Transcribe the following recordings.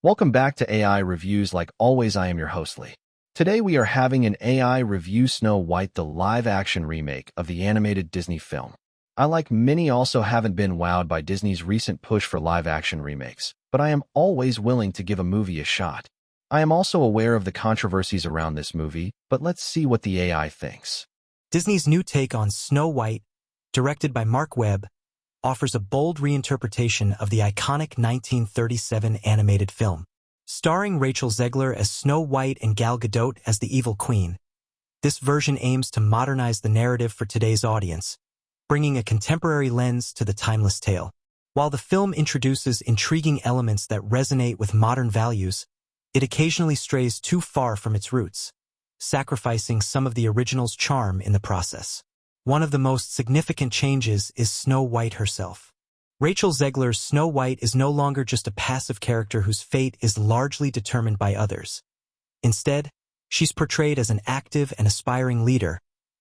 Welcome back to AI Reviews. Like always, I am your host, Lee. Today we are having an AI review Snow White, the live-action remake of the animated Disney film. I, like many, also haven't been wowed by Disney's recent push for live-action remakes, but I am always willing to give a movie a shot. I am also aware of the controversies around this movie, but let's see what the AI thinks. Disney's new take on Snow White, directed by Mark Webb, offers a bold reinterpretation of the iconic 1937 animated film. Starring Rachel Zegler as Snow White and Gal Gadot as the evil queen, this version aims to modernize the narrative for today's audience, bringing a contemporary lens to the timeless tale. While the film introduces intriguing elements that resonate with modern values, it occasionally strays too far from its roots, sacrificing some of the original's charm in the process. One of the most significant changes is Snow White herself. Rachel Zegler's Snow White is no longer just a passive character whose fate is largely determined by others. Instead, she's portrayed as an active and aspiring leader,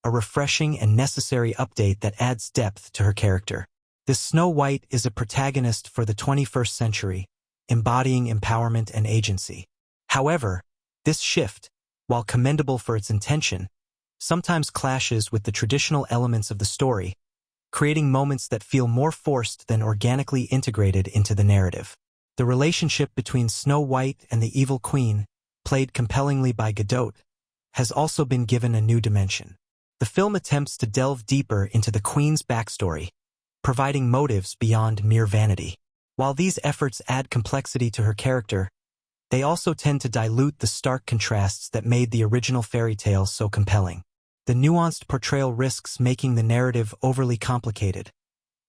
a refreshing and necessary update that adds depth to her character. This Snow White is a protagonist for the 21st century, embodying empowerment and agency. However, this shift, while commendable for its intention, sometimes clashes with the traditional elements of the story, creating moments that feel more forced than organically integrated into the narrative. The relationship between Snow White and the evil queen, played compellingly by Gadot, has also been given a new dimension. The film attempts to delve deeper into the queen's backstory, providing motives beyond mere vanity. While these efforts add complexity to her character, they also tend to dilute the stark contrasts that made the original fairy tale so compelling. The nuanced portrayal risks making the narrative overly complicated,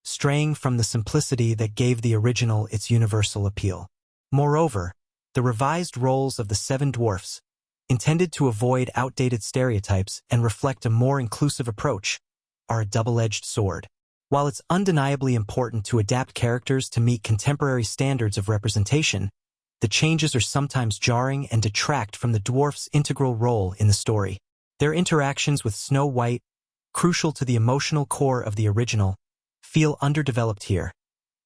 straying from the simplicity that gave the original its universal appeal. Moreover, the revised roles of the seven dwarfs, intended to avoid outdated stereotypes and reflect a more inclusive approach, are a double-edged sword. While it's undeniably important to adapt characters to meet contemporary standards of representation, the changes are sometimes jarring and detract from the dwarfs' integral role in the story. Their interactions with Snow White, crucial to the emotional core of the original, feel underdeveloped here,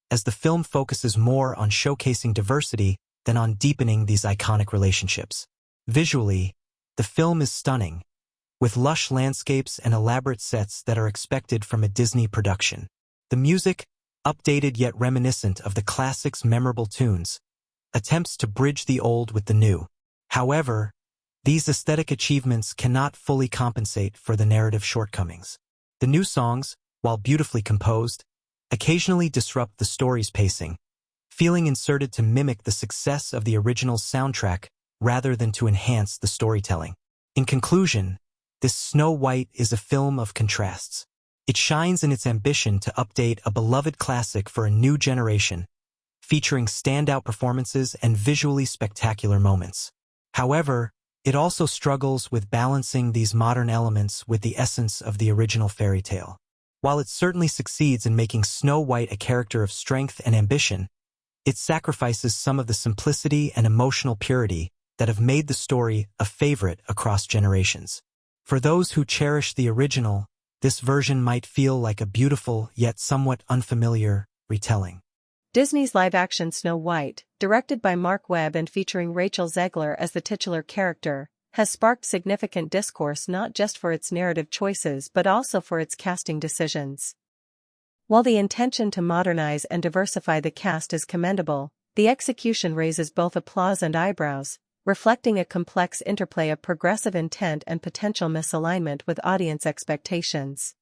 as the film focuses more on showcasing diversity than on deepening these iconic relationships. Visually, the film is stunning, with lush landscapes and elaborate sets that are expected from a Disney production. The music, updated yet reminiscent of the classic's memorable tunes, attempts to bridge the old with the new. However, these aesthetic achievements cannot fully compensate for the narrative shortcomings. The new songs, while beautifully composed, occasionally disrupt the story's pacing, feeling inserted to mimic the success of the original's soundtrack rather than to enhance the storytelling. In conclusion, this Snow White is a film of contrasts. It shines in its ambition to update a beloved classic for a new generation, featuring standout performances and visually spectacular moments. However, it also struggles with balancing these modern elements with the essence of the original fairy tale. While it certainly succeeds in making Snow White a character of strength and ambition, it sacrifices some of the simplicity and emotional purity that have made the story a favorite across generations. For those who cherish the original, this version might feel like a beautiful yet somewhat unfamiliar retelling. Disney's live-action Snow White, directed by Mark Webb and featuring Rachel Zegler as the titular character, has sparked significant discourse not just for its narrative choices but also for its casting decisions. While the intention to modernize and diversify the cast is commendable, the execution raises both applause and eyebrows, reflecting a complex interplay of progressive intent and potential misalignment with audience expectations.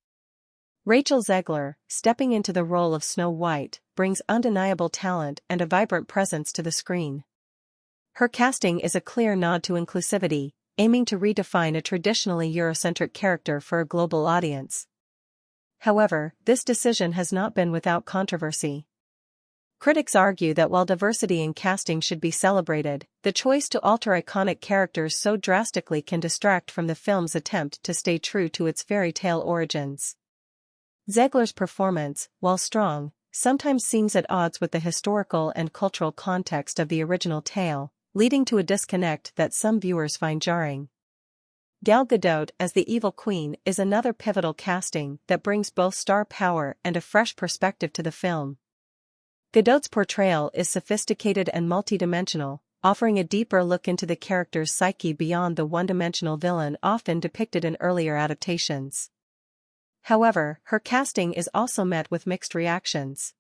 Rachel Zegler, stepping into the role of Snow White, brings undeniable talent and a vibrant presence to the screen. Her casting is a clear nod to inclusivity, aiming to redefine a traditionally Eurocentric character for a global audience. However, this decision has not been without controversy. Critics argue that while diversity in casting should be celebrated, the choice to alter iconic characters so drastically can distract from the film's attempt to stay true to its fairy tale origins. Zegler's performance, while strong, sometimes seems at odds with the historical and cultural context of the original tale, leading to a disconnect that some viewers find jarring. Gal Gadot as the evil queen is another pivotal casting that brings both star power and a fresh perspective to the film. Gadot's portrayal is sophisticated and multidimensional, offering a deeper look into the character's psyche beyond the one-dimensional villain often depicted in earlier adaptations. However, her casting is also met with mixed reactions.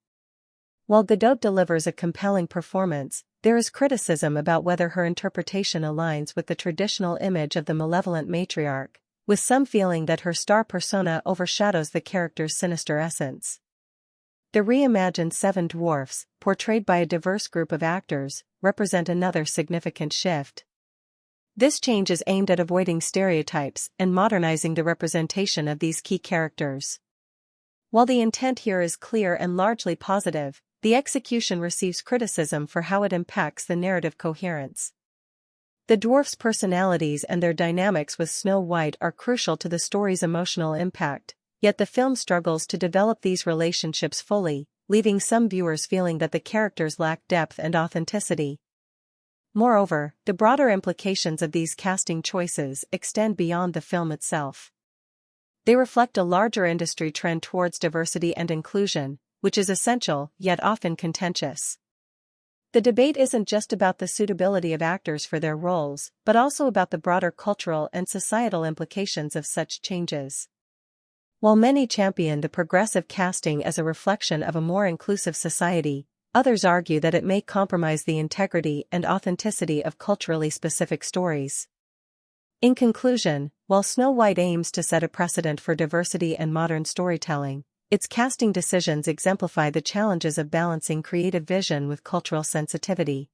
While Godot delivers a compelling performance, there is criticism about whether her interpretation aligns with the traditional image of the malevolent matriarch, with some feeling that her star persona overshadows the character's sinister essence. The reimagined Seven Dwarfs, portrayed by a diverse group of actors, represent another significant shift. This change is aimed at avoiding stereotypes and modernizing the representation of these key characters. While the intent here is clear and largely positive, the execution receives criticism for how it impacts the narrative coherence. The dwarfs' personalities and their dynamics with Snow White are crucial to the story's emotional impact, yet the film struggles to develop these relationships fully, leaving some viewers feeling that the characters lack depth and authenticity. Moreover, the broader implications of these casting choices extend beyond the film itself. They reflect a larger industry trend towards diversity and inclusion, which is essential yet often contentious. The debate isn't just about the suitability of actors for their roles, but also about the broader cultural and societal implications of such changes. While many champion the progressive casting as a reflection of a more inclusive society, others argue that it may compromise the integrity and authenticity of culturally specific stories. In conclusion, while Snow White aims to set a precedent for diversity and modern storytelling, its casting decisions exemplify the challenges of balancing creative vision with cultural sensitivity.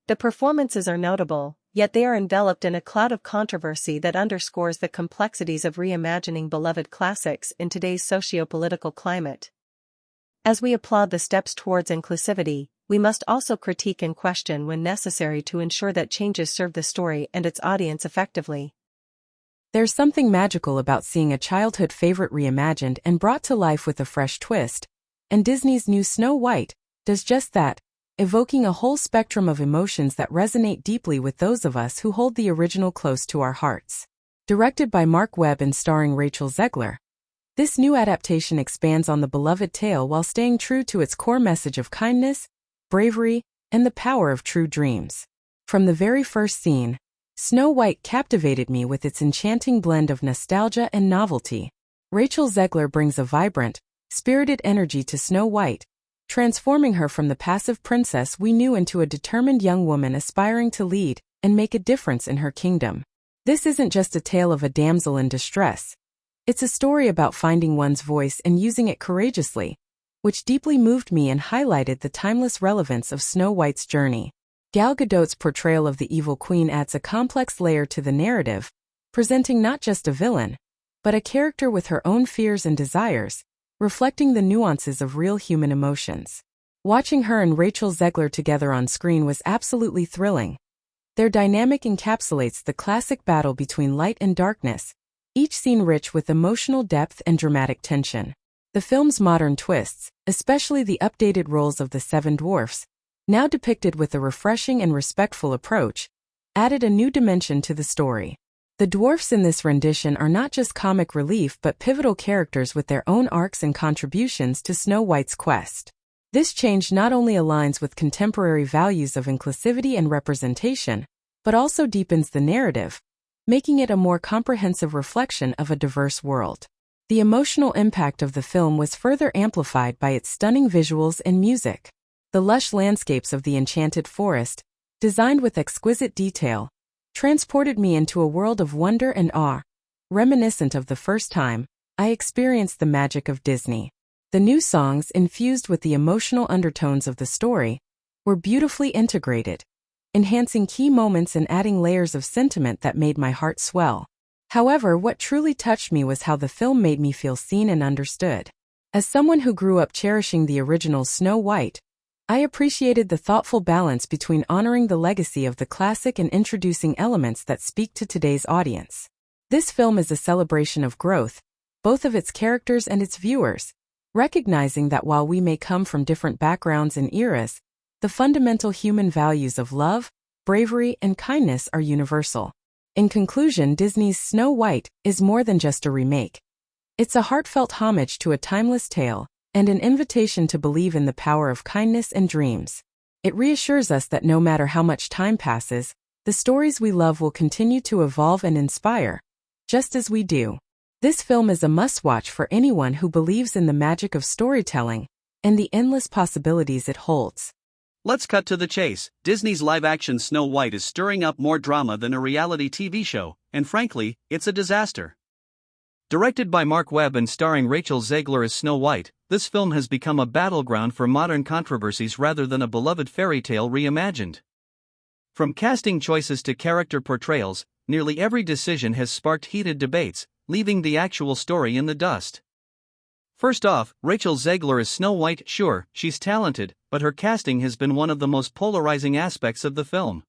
The performances are notable, yet they are enveloped in a cloud of controversy that underscores the complexities of reimagining beloved classics in today's socio-political climate. As we applaud the steps towards inclusivity, we must also critique and question when necessary to ensure that changes serve the story and its audience effectively. There's something magical about seeing a childhood favorite reimagined and brought to life with a fresh twist, and Disney's new Snow White does just that, evoking a whole spectrum of emotions that resonate deeply with those of us who hold the original close to our hearts. Directed by Mark Webb and starring Rachel Zegler, this new adaptation expands on the beloved tale while staying true to its core message of kindness, bravery, and the power of true dreams. From the very first scene, Snow White captivated me with its enchanting blend of nostalgia and novelty. Rachel Zegler brings a vibrant, spirited energy to Snow White, transforming her from the passive princess we knew into a determined young woman aspiring to lead and make a difference in her kingdom. This isn't just a tale of a damsel in distress. It's a story about finding one's voice and using it courageously, which deeply moved me and highlighted the timeless relevance of Snow White's journey. Gal Gadot's portrayal of the evil queen adds a complex layer to the narrative, presenting not just a villain, but a character with her own fears and desires, reflecting the nuances of real human emotions. Watching her and Rachel Zegler together on screen was absolutely thrilling. Their dynamic encapsulates the classic battle between light and darkness, each scene rich with emotional depth and dramatic tension. The film's modern twists, especially the updated roles of the Seven Dwarfs, now depicted with a refreshing and respectful approach, added a new dimension to the story. The dwarfs in this rendition are not just comic relief but pivotal characters with their own arcs and contributions to Snow White's quest. This change not only aligns with contemporary values of inclusivity and representation, but also deepens the narrative, making it a more comprehensive reflection of a diverse world. The emotional impact of the film was further amplified by its stunning visuals and music. The lush landscapes of the enchanted forest, designed with exquisite detail, transported me into a world of wonder and awe, reminiscent of the first time I experienced the magic of Disney. The new songs, infused with the emotional undertones of the story, were beautifully integrated, enhancing key moments and adding layers of sentiment that made my heart swell. However, what truly touched me was how the film made me feel seen and understood. As someone who grew up cherishing the original Snow White, I appreciated the thoughtful balance between honoring the legacy of the classic and introducing elements that speak to today's audience. This film is a celebration of growth, both of its characters and its viewers, recognizing that while we may come from different backgrounds and eras, the fundamental human values of love, bravery, and kindness are universal. In conclusion, Disney's Snow White is more than just a remake. It's a heartfelt homage to a timeless tale, and an invitation to believe in the power of kindness and dreams. It reassures us that no matter how much time passes, the stories we love will continue to evolve and inspire, just as we do. This film is a must-watch for anyone who believes in the magic of storytelling and the endless possibilities it holds. Let's cut to the chase. Disney's live-action Snow White is stirring up more drama than a reality TV show, and frankly, it's a disaster. Directed by Mark Webb and starring Rachel Zegler as Snow White, this film has become a battleground for modern controversies rather than a beloved fairy tale reimagined. From casting choices to character portrayals, nearly every decision has sparked heated debates, leaving the actual story in the dust. First off, Rachel Zegler as Snow White. Sure, she's talented, but her casting has been one of the most polarizing aspects of the film.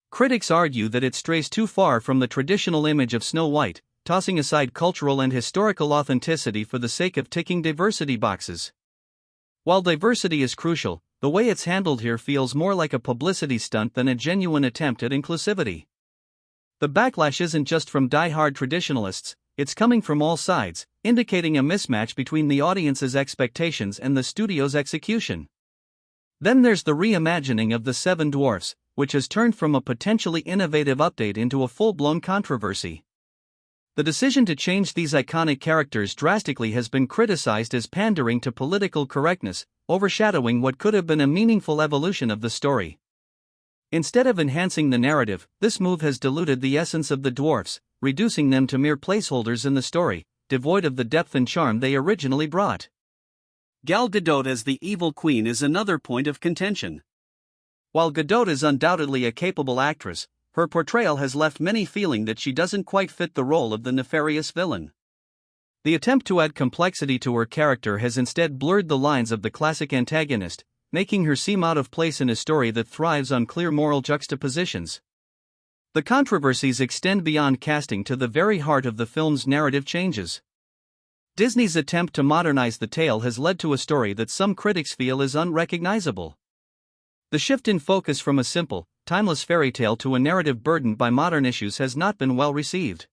Critics argue that it strays too far from the traditional image of Snow White, tossing aside cultural and historical authenticity for the sake of ticking diversity boxes. While diversity is crucial, the way it's handled here feels more like a publicity stunt than a genuine attempt at inclusivity. The backlash isn't just from die-hard traditionalists, it's coming from all sides, indicating a mismatch between the audience's expectations and the studio's execution. Then there's the reimagining of the Seven Dwarfs, which has turned from a potentially innovative update into a full-blown controversy. The decision to change these iconic characters drastically has been criticized as pandering to political correctness, overshadowing what could have been a meaningful evolution of the story. Instead of enhancing the narrative, this move has diluted the essence of the dwarfs, reducing them to mere placeholders in the story, devoid of the depth and charm they originally brought. Gal Gadot as the evil queen is another point of contention. While Gadot is undoubtedly a capable actress, her portrayal has left many feeling that she doesn't quite fit the role of the nefarious villain. The attempt to add complexity to her character has instead blurred the lines of the classic antagonist, making her seem out of place in a story that thrives on clear moral juxtapositions. The controversies extend beyond casting to the very heart of the film's narrative changes. Disney's attempt to modernize the tale has led to a story that some critics feel is unrecognizable. The shift in focus from a simple, timeless fairy tale to a narrative burdened by modern issues has not been well received.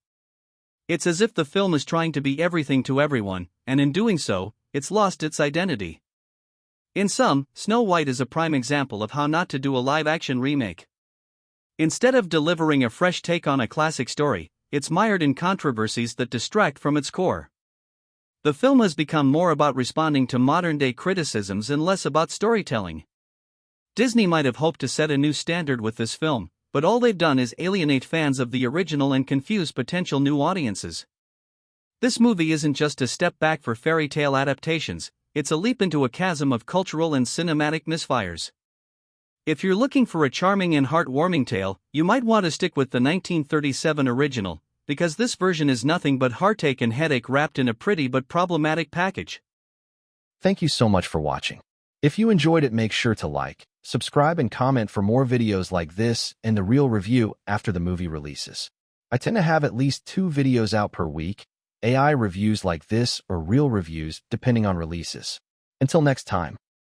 It's as if the film is trying to be everything to everyone, and in doing so, it's lost its identity. In sum, Snow White is a prime example of how not to do a live-action remake. Instead of delivering a fresh take on a classic story, it's mired in controversies that distract from its core. The film has become more about responding to modern-day criticisms and less about storytelling. Disney might have hoped to set a new standard with this film, but all they've done is alienate fans of the original and confuse potential new audiences. This movie isn't just a step back for fairy tale adaptations, it's a leap into a chasm of cultural and cinematic misfires. If you're looking for a charming and heartwarming tale, you might want to stick with the 1937 original, because this version is nothing but heartache and headache wrapped in a pretty but problematic package. Thank you so much for watching. If you enjoyed it, make sure to like, subscribe and comment for more videos like this and the real review after the movie releases. I tend to have at least 2 videos out per week, AI reviews like this or real reviews depending on releases. Until next time.